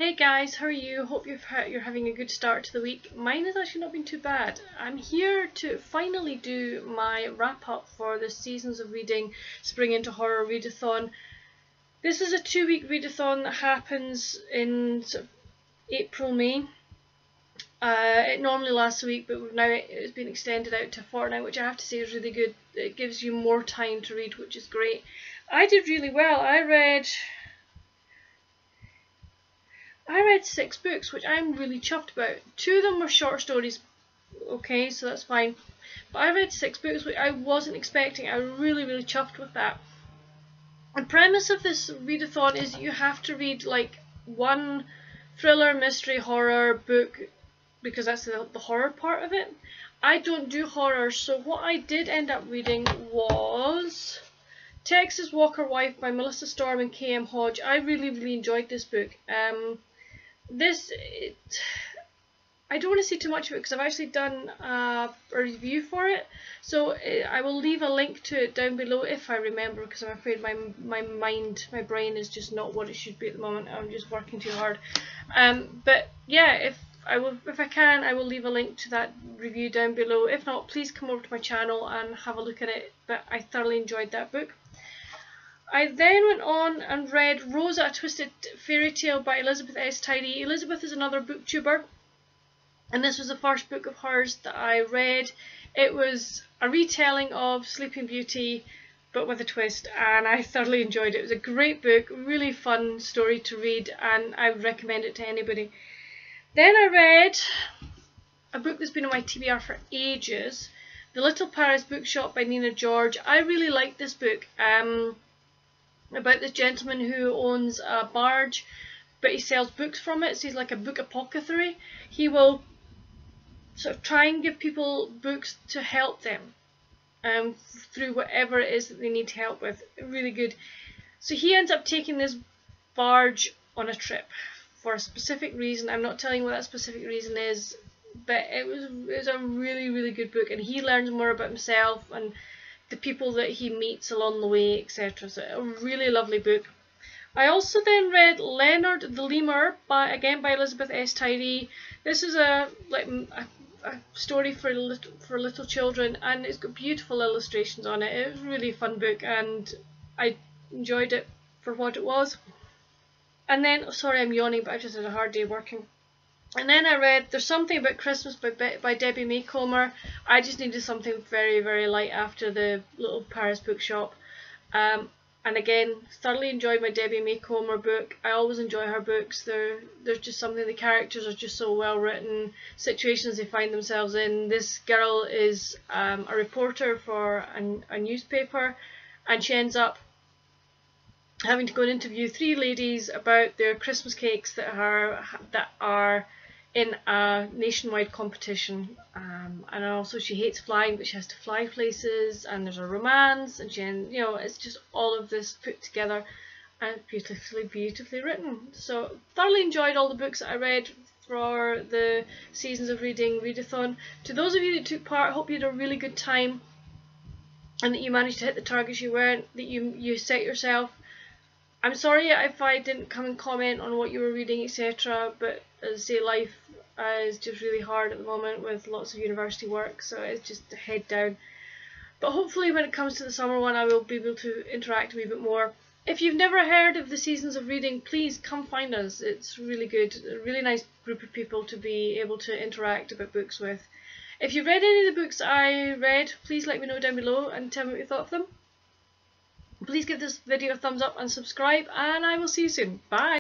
Hey guys, how are you? Hope you're having a good start to the week. Mine has actually not been too bad. I'm here to finally do my wrap up for the Seasons of Reading Spring into Horror Readathon. This is a 2-week readathon that happens in April, May. It normally lasts a week, but now it's been extended out to a fortnight, which I have to say is really good. It gives you more time to read, which is great. I did really well. I read 6 books, which I'm really chuffed about. 2 of them were short stories, okay, so that's fine. But I read 6 books, which I wasn't expecting. I was really chuffed with that. The premise of this readathon is you have to read like one thriller, mystery, horror book, because that's the horror part of it. I don't do horror, so what I did end up reading was Texas Walker Wife by Melissa Storm and K.M. Hodge. I really enjoyed this book. I don't want to say too much of it because I've actually done a review for it, so I will leave a link to it down below if I remember, because I'm afraid my brain is just not what it should be at the moment. I'm just working too hard. But yeah, if I can, I will leave a link to that review down below. If not, please come over to my channel and have a look at it. But I thoroughly enjoyed that book. I then went on and read Rosa, A Twisted Fairy Tale by Elizabeth S. Tidy. Elizabeth is another booktuber, and this was the first book of hers that I read. It was a retelling of Sleeping Beauty, but with a twist, and I thoroughly enjoyed it. It was a great book, really fun story to read, and I would recommend it to anybody. Then I read a book that's been on my TBR for ages, The Little Paris Bookshop by Nina George. I really liked this book. About this gentleman who owns a barge, but he sells books from it, so he's like a book apothecary. He will sort of try and give people books to help them through whatever it is that they need help with. Really good. So he ends up taking this barge on a trip for a specific reason. I'm not telling you what that specific reason is, but it was a really good book, and he learns more about himself and the people that he meets along the way, etc. So a really lovely book. I also then read Leonard the Lemur by Elizabeth S. Tidy. This is a story for little children, and it's got beautiful illustrations on it. It was a really fun book, and I enjoyed it for what it was. And then, sorry I'm yawning, but I just had a hard day working. And then I read There's Something About Christmas by Debbie Macomber. I just needed something very light after the Little Paris Bookshop. And again, thoroughly enjoyed my Debbie Macomber book. I always enjoy her books. There's just something, the characters are just so well written, situations they find themselves in. This girl is a reporter for a newspaper, and she ends up having to go and interview 3 ladies about their Christmas cakes that are in a nationwide competition, and also she hates flying, but she has to fly places, and there's a romance, and it's just all of this put together and beautifully written. So thoroughly enjoyed all the books that I read for the Seasons of Reading readathon. To those of you that took part, I hope you had a really good time and that you managed to hit the targets that you set yourself. I'm sorry if I didn't come and comment on what you were reading, etc. But as I say, life is just really hard at the moment with lots of university work, so it's just head down. But hopefully when it comes to the summer one, I will be able to interact a wee bit more. If you've never heard of the Seasons of Reading, please come find us. It's really good, a really nice group of people to be able to interact about books with. If you've read any of the books I read, please let me know down below and tell me what you thought of them. Please give this video a thumbs up and subscribe, and I will see you soon. Bye!